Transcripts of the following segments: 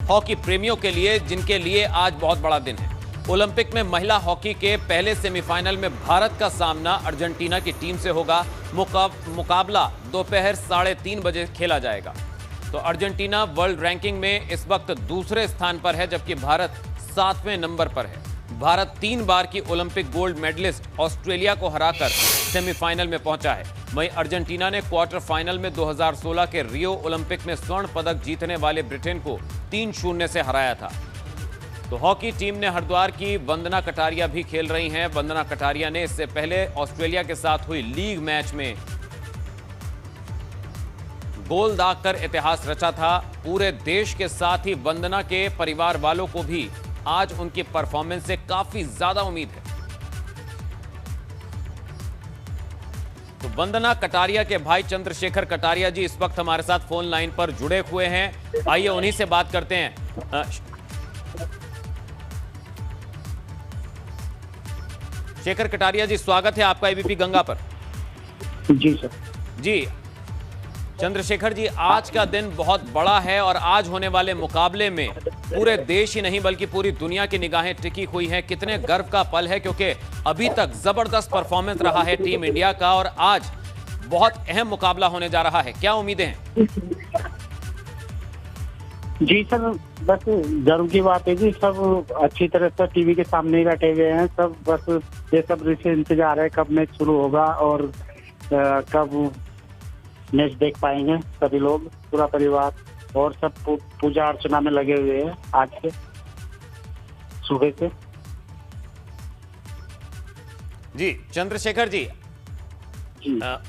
Hockey प्रेमियों के लिए, जिनके लिए आज बहुत बड़ा दिन है। ओलंपिक में महिला हॉकी के पहले सेमीफाइनल में भारत का सामना अर्जेंटीना की टीम से होगा। मुकाबला दोपहर 3:30 बजे खेला जाएगा। तो अर्जेंटीना वर्ल्ड रैंकिंग में इस वक्त दूसरे स्थान पर है, जबकि भारत 7वें नंबर पर है। भारत 3 बार की ओलंपिक गोल्ड मेडलिस्ट ऑस्ट्रेलिया को हराकर सेमीफाइनल में पहुंचा है। वहीं अर्जेंटीना ने क्वार्टर फाइनल में 2016 के रियो ओलंपिक में स्वर्ण पदक जीतने वाले ब्रिटेन को 3-0 से हराया था। तो हॉकी टीम ने हरिद्वार की वंदना कटारिया भी खेल रही हैं। वंदना कटारिया ने इससे पहले ऑस्ट्रेलिया के साथ हुई लीग मैच में गोल दागकर इतिहास रचा था। पूरे देश के साथ ही वंदना के परिवार वालों को भी आज उनकी परफॉर्मेंस से काफी ज्यादा उम्मीद है। तो वंदना कटारिया के भाई चंद्रशेखर कटारिया जी इस वक्त हमारे साथ फोन लाइन पर जुड़े हुए हैं। आइए उन्हीं से बात करते हैं। शेखर कटारिया जी, स्वागत है आपका एबीपी गंगा पर। जी सर। जी चंद्रशेखर जी, आज का दिन बहुत बड़ा है और आज होने वाले मुकाबले में पूरे देश ही नहीं बल्कि पूरी दुनिया की निगाहें टिकी हुई हैं। कितने गर्व का पल है, क्योंकि अभी तक जबरदस्त परफॉर्मेंस रहा है टीम इंडिया का और आज बहुत अहम मुकाबला होने जा रहा है। क्या उम्मीदें हैं? जी सर, बस गर्व की बात है कि सब अच्छी तरह से टीवी के सामने ही बैठे हुए हैं। सब बस बेसब्री से इंतजार है कब मैच शुरू होगा और कब मैच देख पाएंगे। सभी लोग, पूरा परिवार और सब पूजा अर्चना में लगे हुए हैं आज से सुबह से। जी चंद्रशेखर जी,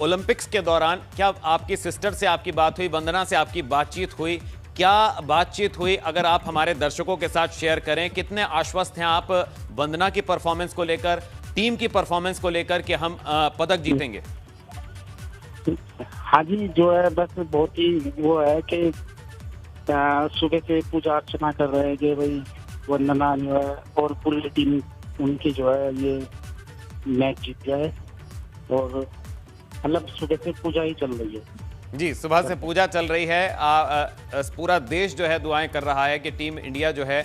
ओलंपिक्स के दौरान क्या आपकी सिस्टर से आपकी बात हुई, वंदना से आपकी बातचीत हुई? क्या बातचीत हुई, अगर आप हमारे दर्शकों के साथ शेयर करें? कितने आश्वस्त हैं आप वंदना की परफॉर्मेंस को लेकर, टीम की परफॉर्मेंस को लेकर कि हम पदक जीतेंगे? हाँ जी, जो है बस बहुत ही वो है कि सुबह से पूजा अर्चना कर रहे हैं कि भाई वंदना जो है और पूरी टीम उनकी जो है ये मैच जीत जाए। और मतलब सुबह से पूजा ही चल रही है। जी, सुबह से पूजा चल रही है। पूरा देश जो है दुआएं कर रहा है कि टीम इंडिया जो है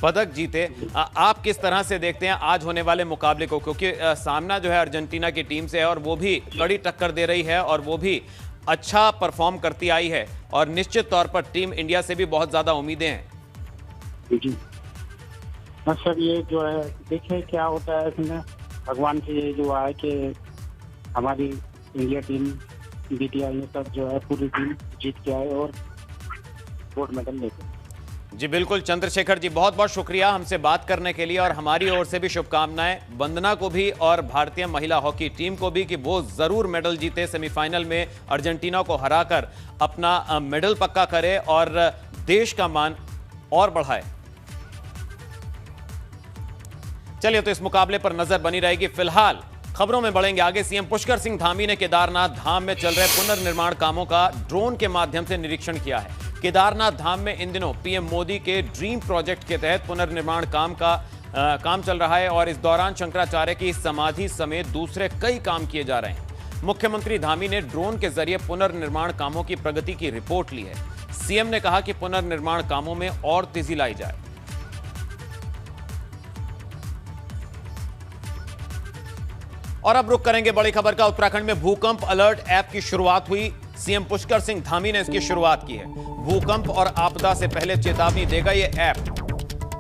पदक जीते। आप किस तरह से देखते हैं आज होने वाले मुकाबले को, क्योंकि सामना जो है अर्जेंटीना की टीम से है और वो भी कड़ी टक्कर दे रही है और वो भी अच्छा परफॉर्म करती आई है और निश्चित तौर पर टीम इंडिया से भी बहुत ज्यादा उम्मीदें हैं। जी सर, ये जो है देखिए क्या होता है इसमें, भगवान से ये जो है कि हमारी इंडिया टीम बीटीआई ये सब जो है पूरी टीम जीत के आए और गोल्ड मेडल लेते। जी बिल्कुल चंद्रशेखर जी, बहुत बहुत शुक्रिया हमसे बात करने के लिए और हमारी ओर से भी शुभकामनाएं वंदना को भी और भारतीय महिला हॉकी टीम को भी कि वो जरूर मेडल जीते, सेमीफाइनल में अर्जेंटीना को हराकर अपना मेडल पक्का करे और देश का मान और बढ़ाए। चलिए, तो इस मुकाबले पर नजर बनी रहेगी। फिलहाल खबरों में बढ़ेंगे आगे। सीएम पुष्कर सिंह धामी ने केदारनाथ धाम में चल रहे पुनर्निर्माण कामों का ड्रोन के माध्यम से निरीक्षण किया है। केदारनाथ धाम में इन दिनों पीएम मोदी के ड्रीम प्रोजेक्ट के तहत पुनर्निर्माण काम चल रहा है और इस दौरान शंकराचार्य की समाधि समेत दूसरे कई काम किए जा रहे हैं। मुख्यमंत्री धामी ने ड्रोन के जरिए पुनर्निर्माण कामों की प्रगति की रिपोर्ट ली है। सीएम ने कहा कि पुनर्निर्माण कामों में और तेजी लाई जाए। और अब रुक करेंगे बड़ी खबर का। उत्तराखंड में भूकंप अलर्ट ऐप की शुरुआत हुई। सीएम पुष्कर सिंह धामी ने इसकी शुरुआत की है। भूकंप और आपदा से पहले चेतावनी देगा ये ऐप।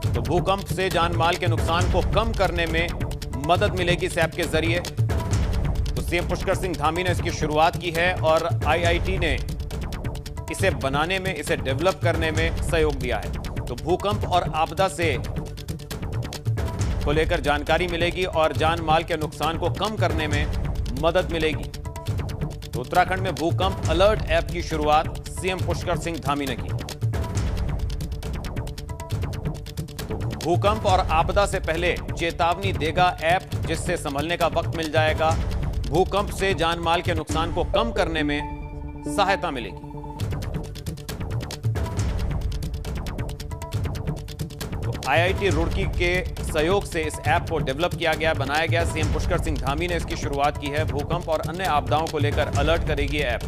तो भूकंप से जान माल के नुकसान को कम करने में मदद मिलेगी इस ऐप के जरिए। तो सीएम पुष्कर सिंह धामी ने इसकी शुरुआत की है और आईआईटी ने इसे बनाने में, इसे डेवलप करने में सहयोग दिया है। तो भूकंप और आपदा से को लेकर जानकारी मिलेगी और जान माल के नुकसान को कम करने में मदद मिलेगी। तो उत्तराखंड में भूकंप अलर्ट ऐप की शुरुआत सीएम पुष्कर सिंह धामी ने की। तो भूकंप और आपदा से पहले चेतावनी देगा ऐप, जिससे संभलने का वक्त मिल जाएगा। भूकंप से जान माल के नुकसान को कम करने में सहायता मिलेगी। आईआईटी रुड़की के सहयोग से इस ऐप को डेवलप किया गया, बनाया गया। सीएम पुष्कर सिंह धामी ने इसकी शुरुआत की है। भूकंप और अन्य आपदाओं को लेकर अलर्ट करेगी ऐप।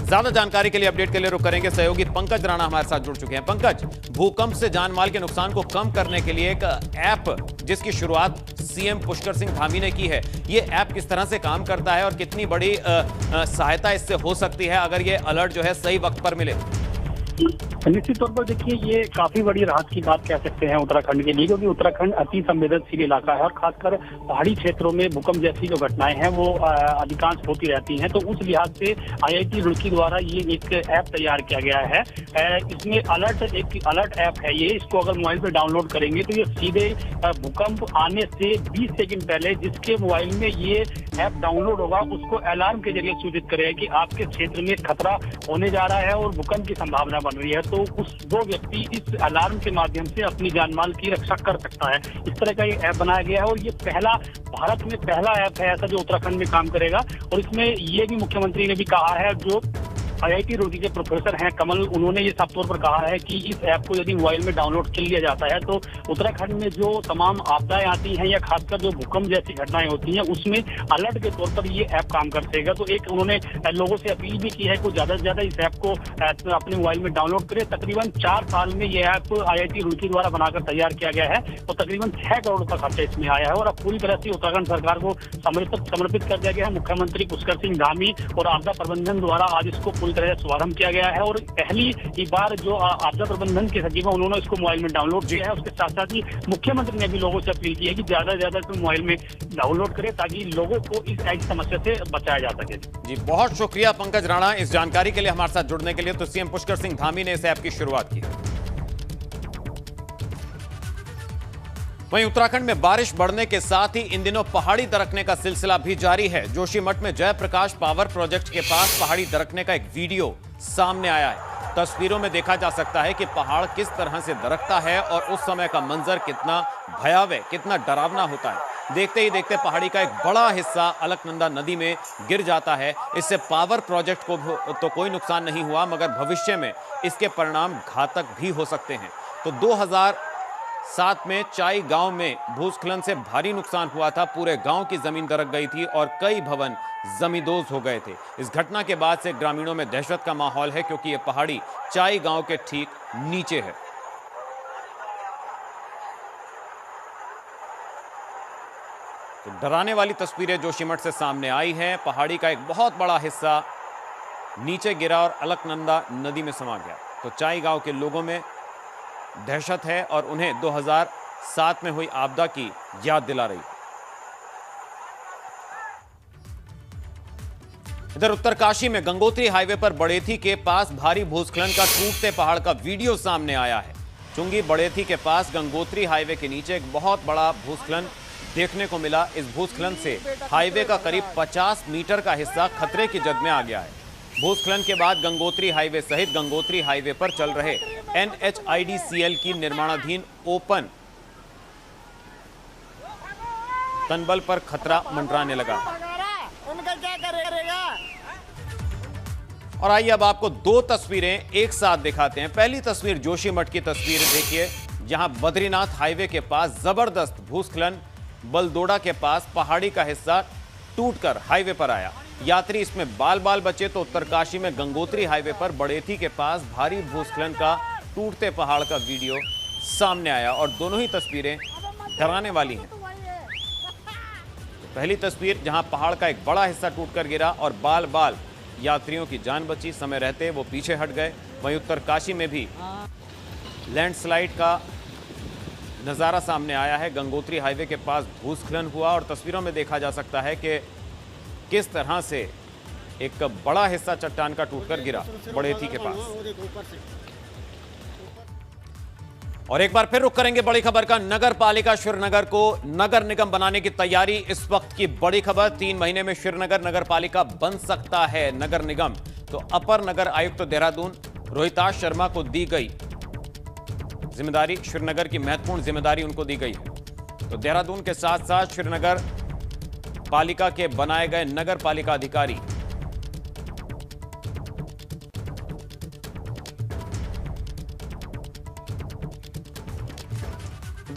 ज्यादा जानकारी के लिए, अपडेट के लिए रुक करेंगे सहयोगी पंकज राणा हमारे साथ जुड़ चुके हैं। पंकज, भूकंप से जान माल के नुकसान को कम करने के लिए एक ऐप जिसकी शुरुआत सीएम पुष्कर सिंह धामी ने की है, ये ऐप किस तरह से काम करता है और कितनी बड़ी सहायता इससे हो सकती है अगर ये अलर्ट जो है सही वक्त पर मिले? निश्चित तौर पर देखिए, ये काफी बड़ी राहत की बात कह सकते हैं उत्तराखंड के लिए, क्योंकि उत्तराखंड अति संवेदनशील इलाका है और खासकर पहाड़ी क्षेत्रों में भूकंप जैसी जो घटनाएं हैं वो अधिकांश होती रहती हैं। तो उस लिहाज से आईआईटी रुड़की द्वारा ये एक ऐप तैयार किया गया है। इसमें एक अलर्ट ऐप है ये, इसको अगर मोबाइल पर डाउनलोड करेंगे तो ये सीधे भूकंप आने से 20 सेकंड पहले जिसके मोबाइल में ये ऐप डाउनलोड होगा उसको अलार्म के जरिए सूचित करेगा कि आपके क्षेत्र में खतरा होने जा रहा है और भूकंप की संभावना बन रही है। तो उस वो व्यक्ति इस अलार्म के माध्यम से अपनी जान माल की रक्षा कर सकता है। इस तरह का ये ऐप बनाया गया है और ये भारत में पहला ऐप है ऐसा जो उत्तराखंड में काम करेगा। और इसमें ये भी मुख्यमंत्री ने भी कहा है, जो आईआईटी रुड़की के प्रोफेसर हैं कमल, उन्होंने ये साफ तौर पर कहा है कि इस ऐप को यदि मोबाइल में डाउनलोड कर लिया जाता है तो उत्तराखंड में जो तमाम आपदाएं आती हैं या खासकर जो भूकंप जैसी घटनाएं होती हैं उसमें अलर्ट के तौर पर ये ऐप काम कर सकेगा। तो एक उन्होंने लोगों से अपील भी की है कि ज्यादा से ज्यादा इस ऐप को अपने मोबाइल में डाउनलोड करें। तकरीबन 4 साल में ये ऐप आईआईटी रुड़की द्वारा बनाकर तैयार किया गया है और तकरीबन 6 करोड़ का खर्चा इसमें आया है और अब पूरी तरह से उत्तराखंड सरकार को समर्पित कर दिया गया है। मुख्यमंत्री पुष्कर सिंह धामी और आपदा प्रबंधन द्वारा आज इसको पूरी तरह से शुभारंभ किया गया है और पहली बार जो आपदा प्रबंधन के सचिव है उन्होंने इसको मोबाइल में डाउनलोड किया है। उसके साथ साथ ही मुख्यमंत्री ने भी लोगों से अपील की है कि ज्यादा से ज्यादा इसको मोबाइल में डाउनलोड करें ताकि लोगों को इस ऐसी समस्या से बचाया जा सके। जी, बहुत शुक्रिया पंकज राणा इस जानकारी के लिए, हमारे साथ जुड़ने के लिए। तो सीएम पुष्कर सिंह धामी ने इस ऐप की शुरुआत की। वहीं उत्तराखंड में बारिश बढ़ने के साथ ही इन दिनों पहाड़ी दरकने का सिलसिला भी जारी है। जोशीमठ में जयप्रकाश पावर प्रोजेक्ट के पास पहाड़ी दरकने का एक वीडियो सामने आया है। तस्वीरों में देखा जा सकता है कि पहाड़ किस तरह से दरकता है और उस समय का मंजर कितना भयावह, कितना डरावना होता है। देखते ही देखते पहाड़ी का एक बड़ा हिस्सा अलकनंदा नदी में गिर जाता है। इससे पावर प्रोजेक्ट को तो कोई नुकसान नहीं हुआ, मगर भविष्य में इसके परिणाम घातक भी हो सकते हैं। तो 2007 में चाई गांव में भूस्खलन से भारी नुकसान हुआ था। पूरे गांव की जमीन दरक गई थी और कई भवन जमींदोज हो गए थे। इस घटना के बाद से ग्रामीणों में दहशत का माहौल है, क्योंकि यह पहाड़ी चाई गांव के ठीक नीचे है। तो डराने वाली तस्वीरें जोशीमठ से सामने आई हैं। पहाड़ी का एक बहुत बड़ा हिस्सा नीचे गिरा और अलकनंदा नदी में समा गया। तो चाई गांव के लोगों में दहशत है और उन्हें 2007 में हुई आपदा की याद दिला रही। इधर उत्तरकाशी में गंगोत्री हाईवे पर बड़ेथी के पास भारी भूस्खलन का टूटते पहाड़ का वीडियो सामने आया है। चुंगी बड़ेथी के पास गंगोत्री हाईवे के नीचे एक बहुत बड़ा भूस्खलन देखने को मिला। इस भूस्खलन से हाईवे का करीब 50 मीटर का हिस्सा खतरे की जद में आ गया है। भूस्खलन के बाद गंगोत्री हाईवे सहित गंगोत्री हाईवे पर चल रहे NHIDCL की निर्माणाधीन ओपन तनबल पर खतरा मंडराने लगा। उनका क्या करेगा? और आइए अब आपको 2 तस्वीरें एक साथ दिखाते हैं। पहली तस्वीर जोशीमठ की तस्वीर देखिए, जहां बद्रीनाथ हाईवे के पास जबरदस्त भूस्खलन, बलदोड़ा के पास पहाड़ी का हिस्सा टूटकर हाईवे पर आया। यात्री इसमें बाल बाल बचे। तो उत्तरकाशी में गंगोत्री हाईवे पर बड़ेथी के पास भारी भूस्खलन का टूटते पहाड़ का वीडियो सामने आया और दोनों ही तस्वीरें डराने वाली हैं। पहली तस्वीर जहां पहाड़ का एक बड़ा हिस्सा टूटकर गिरा और बाल बाल यात्रियों की जान बची, समय रहते वो पीछे हट गए। वहीं उत्तरकाशी में भी लैंडस्लाइड का नज़ारा सामने आया है। गंगोत्री हाईवे के पास भूस्खलन हुआ और तस्वीरों में देखा जा सकता है कि किस तरह से एक बड़ा हिस्सा चट्टान का टूटकर गिरा बड़ेथी के पास। और एक बार फिर रुक करेंगे बड़ी खबर का। नगर पालिका श्रीनगर को नगर निगम बनाने की तैयारी इस वक्त की बड़ी खबर। 3 महीने में श्रीनगर नगर पालिका बन सकता है नगर निगम। तो अपर नगर आयुक्त देहरादून रोहिताश शर्मा को दी गई जिम्मेदारी, श्रीनगर की महत्वपूर्ण जिम्मेदारी उनको दी गई है। तो देहरादून के साथ साथ श्रीनगर पालिका के बनाए गए नगर पालिका अधिकारी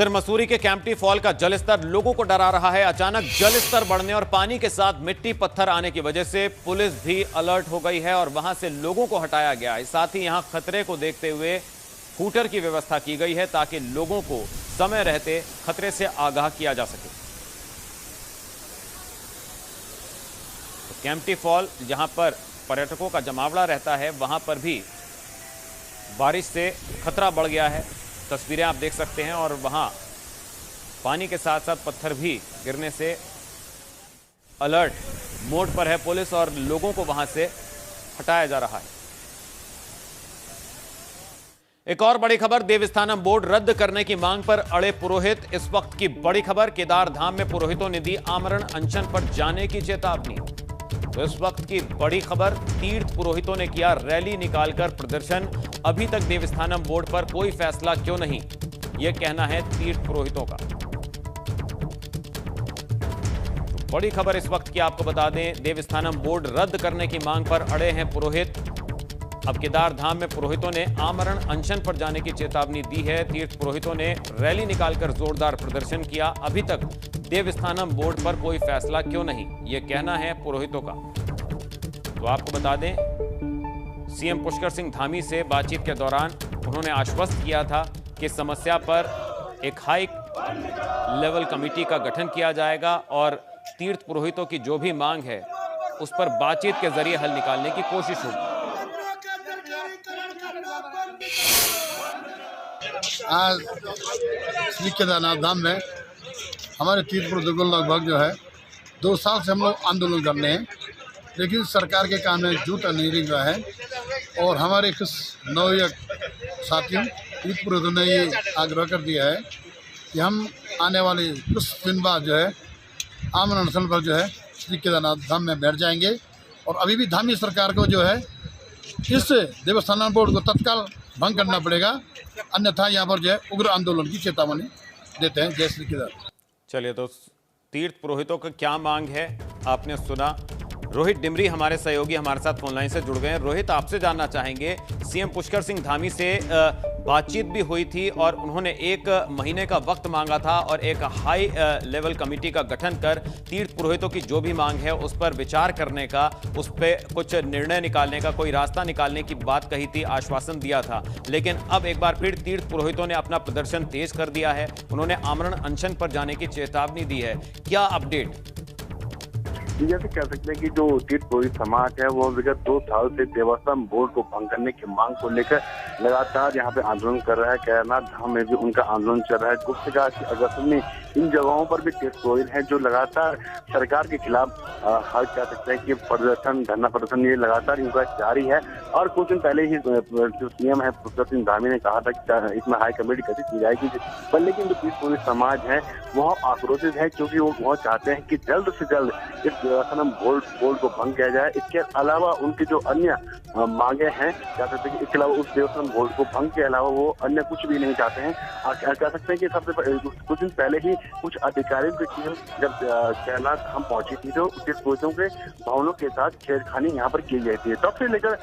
उधर मसूरी के कैंपटी फॉल का जलस्तर लोगों को डरा रहा है। अचानक जलस्तर बढ़ने और पानी के साथ मिट्टी पत्थर आने की वजह से पुलिस भी अलर्ट हो गई है और वहां से लोगों को हटाया गया है। साथ ही यहां खतरे को देखते हुए हूटर की व्यवस्था की गई है ताकि लोगों को समय रहते खतरे से आगाह किया जा सके। तो कैंपटी फॉल जहां पर पर्यटकों का जमावड़ा रहता है, वहां पर भी बारिश से खतरा बढ़ गया है। तस्वीरें आप देख सकते हैं और वहां पानी के साथ साथ पत्थर भी गिरने से अलर्ट मोड पर है पुलिस और लोगों को वहां से हटाया जा रहा है। एक और बड़ी खबर, देवस्थानम बोर्ड रद्द करने की मांग पर अड़े पुरोहित। इस वक्त की बड़ी खबर, केदार धाम में पुरोहितों ने दी आमरण अनशन पर जाने की चेतावनी। तो इस वक्त की बड़ी खबर, तीर्थ पुरोहितों ने किया रैली निकालकर प्रदर्शन। अभी तक देवस्थानम बोर्ड पर कोई फैसला क्यों नहीं, यह कहना है तीर्थ पुरोहितों का। तो बड़ी खबर इस वक्त की आपको बता दें, देवस्थानम बोर्ड रद्द करने की मांग पर अड़े हैं पुरोहित। अब केदार धाम में पुरोहितों ने आमरण अनशन पर जाने की चेतावनी दी है। तीर्थ पुरोहितों ने रैली निकालकर जोरदार प्रदर्शन किया। अभी तक देवस्थानम बोर्ड पर कोई फैसला क्यों नहीं, यह कहना है पुरोहितों का। तो आपको बता दें, सीएम पुष्कर सिंह धामी से बातचीत के दौरान उन्होंने आश्वस्त किया था कि समस्या पर एक हाई लेवल कमेटी का गठन किया जाएगा और तीर्थ पुरोहितों की जो भी मांग है उस पर बातचीत के जरिए हल निकालने की कोशिश होगी। आज श्री केदारनाथ धाम में हमारे तीर्थ पुरोहितों लगभग जो है 2 साल से हम लोग आंदोलन कर रहे हैं, लेकिन सरकार के काम में जूता नहीं दिख रहा है। और हमारे कुछ नवयुवक साथियों तीर्थ पुरोहितों ने ये आग्रह कर दिया है कि हम आने वाले कुछ दिन बाद जो है आमरण अनशन पर जो है श्री केदारनाथ धाम में बैठ जाएंगे। और अभी भी धामी सरकार को जो है इस देवस्थानम बोर्ड को तत्काल भंग करना पड़ेगा, अन्यथा यहाँ पर जो है उग्र आंदोलन की चेतावनी देते हैं। जय श्री केदार। चलिए, तो तीर्थ पुरोहितों का क्या मांग है आपने सुना। रोहित डिमरी हमारे सहयोगी हमारे साथ फोनलाइन से जुड़ गए हैं। रोहित, आपसे जानना चाहेंगे, सीएम पुष्कर सिंह धामी से बातचीत भी हुई थी और उन्होंने 1 महीने का वक्त मांगा था और एक हाई लेवल कमेटी का गठन कर तीर्थ पुरोहितों की जो भी मांग है उस पर विचार करने का, उस पर कुछ निर्णय निकालने का, कोई रास्ता निकालने की बात कही थी, आश्वासन दिया था। लेकिन अब एक बार फिर तीर्थ पुरोहितों ने अपना प्रदर्शन तेज कर दिया है। उन्होंने आमरण अनशन पर जाने की चेतावनी दी है। क्या अपडेट? जैसे कह सकते हैं कि जो तीर्थ पुरोहित समाज है वो विगत 2 साल से देवस्थानम बोर्ड को भंग करने की मांग को लेकर लगातार यहाँ पे आंदोलन कर रहा है। केदारनाथ धाम में भी उनका आंदोलन चल रहा है। गुप्तकाल की अगस्त में इन जगहों पर भी तीर्थ पुरोहित हैं जो लगातार सरकार के खिलाफ कह सकते हैं कि प्रदर्शन, धरना प्रदर्शन ये लगातार इनका जारी है। और कुछ दिन पहले ही जो सीएम है पुष्कर सिंह धामी ने कहा था कि इसमें हाई कमेटी गठित की जाएगी। पर लेकिन जो तीर्थ पुरोहित समाज है वह आक्रोशित है, क्योंकि वो चाहते हैं कि जल्द से जल्द इस देवस्थानम बोर्ड को भंग किया जाए। इसके अलावा उनकी जो अन्य मांगे हैं, कह सकते हैं कि इसके अलावा उस देवस्थानम बोर्ड को भंग के अलावा वो अन्य कुछ भी नहीं चाहते हैं। कह सकते हैं कि सबसे कुछ दिन पहले ही कुछ अधिकारियों की टीम जब केदारनाथ धाम पहुंची थी तो तीर्थ पुरोहितों के भवनों के साथ छेड़खानी यहाँ पर की गई थी। तब से लेकर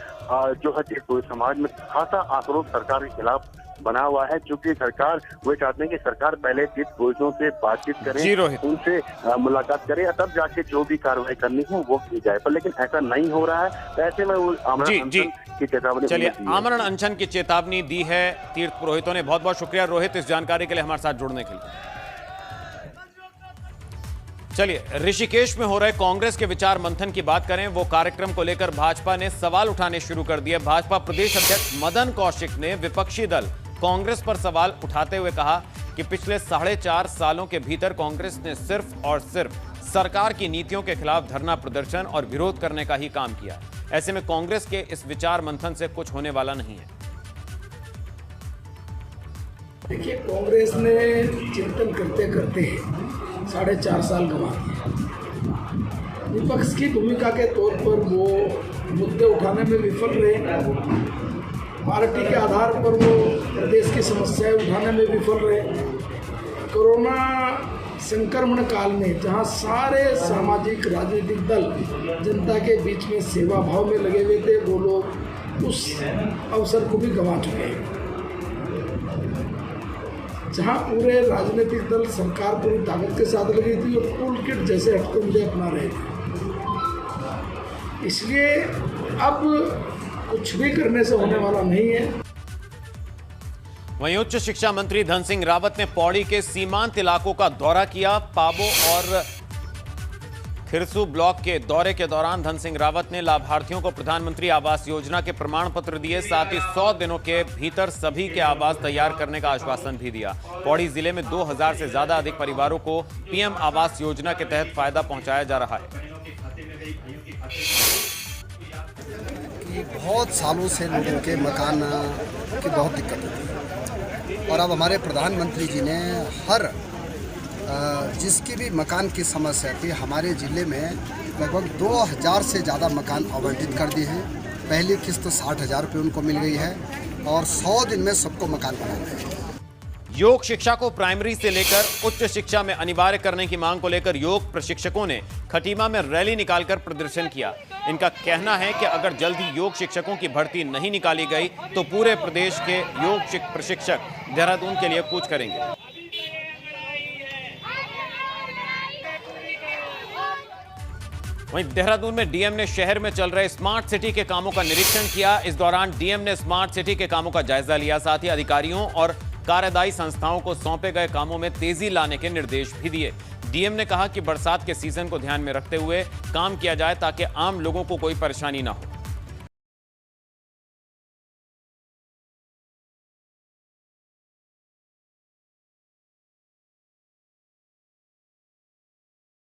जो है तीर्थ पुरोहित समाज में खासा आक्रोश सरकार के खिलाफ बना हुआ है, क्योंकि सरकार वो चाहते हैं कि सरकार पहले तीर्थ पुरोहितों से बातचीत करे, उनसे मुलाकात करे, तब जाके जो भी कार्रवाई करनी हो वो की जाए। पर लेकिन ऐसा नहीं हो रहा है। तो ऐसे में वो आमरण अनशन की चेतावनी, चलिए, आमरण अनशन की चेतावनी दी है तीर्थ पुरोहितों ने। बहुत बहुत शुक्रिया रोहित इस जानकारी के लिए हमारे साथ जुड़ने के लिए। चलिए, ऋषिकेश में हो रहे कांग्रेस के विचार मंथन की बात करें। वो कार्यक्रम को लेकर भाजपा ने सवाल उठाने शुरू कर दिए। भाजपा प्रदेश अध्यक्ष मदन कौशिक ने विपक्षी दल कांग्रेस पर सवाल उठाते हुए कहा कि पिछले 4.5 सालों के भीतर कांग्रेस ने सिर्फ और सिर्फ सरकार की नीतियों के खिलाफ धरना प्रदर्शन और विरोध करने का ही काम किया। ऐसे में कांग्रेस के इस विचार मंथन से कुछ होने वाला नहीं है। देखिए, कांग्रेस ने चिंतन करते करते 4.5 साल गंवा दिए। विपक्ष की भूमिका के तौर पर वो मुद्दे उठाने में विफल रहे। पार्टी के आधार पर वो प्रदेश की समस्याएं उठाने में विफल रहे। कोरोना संक्रमण काल में जहां सारे सामाजिक राजनीतिक दल जनता के बीच में सेवा भाव में लगे हुए थे, वो लोग उस अवसर को भी गंवा चुके हैं। जहां पूरे राजनीतिक दल सरकार पूरी ताकत के साथ लगी थी और टूल किट जैसे हटकंडे अपना रहे थे। इसलिए अब कुछ भी करने से होने वाला नहीं है। वहीं उच्च शिक्षा मंत्री धन सिंह रावत ने पौड़ी के सीमांत इलाकों का दौरा किया। पाबो और खिरसू ब्लॉक के दौरे के दौरान धन सिंह रावत ने लाभार्थियों को प्रधानमंत्री आवास योजना के प्रमाण पत्र दिए। साथ ही 100 दिनों के भीतर सभी के आवास तैयार करने का आश्वासन भी दिया। पौड़ी जिले में 2000 से ज्यादा अधिक परिवारों को पीएम आवास योजना के तहत फायदा पहुंचाया जा रहा है। बहुत सालों से लोगों के मकान की बहुत दिक्कत होती है और अब हमारे प्रधानमंत्री जी ने हर जिसकी भी मकान की समस्या थी हमारे ज़िले में लगभग 2000 से ज़्यादा मकान आवंटित कर दिए हैं। पहली किस्त 60,000 रुपये उनको मिल गई है और 100 दिन में सबको मकान बना रहे हैं। योग शिक्षा को प्राइमरी से लेकर उच्च शिक्षा में अनिवार्य करने की मांग को लेकर योग प्रशिक्षकों ने खटीमा में रैली निकालकर प्रदर्शन किया। इनका कहना है कि अगर जल्द ही योग शिक्षकों की भर्ती नहीं निकाली गई तो पूरे प्रदेश के योग प्रशिक्षक देहरादून के लिए कूच करेंगे। वहीं देहरादून में डीएम ने शहर में चल रहे स्मार्ट सिटी के कामों का निरीक्षण किया। इस दौरान डीएम ने स्मार्ट सिटी के कामों का जायजा लिया। साथ ही अधिकारियों और कार्यदायी संस्थाओं को सौंपे गए कामों में तेजी लाने के निर्देश भी दिए। डीएम ने कहा कि बरसात के सीजन को ध्यान में रखते हुए काम किया जाए ताकि आम लोगों को कोई परेशानी ना हो।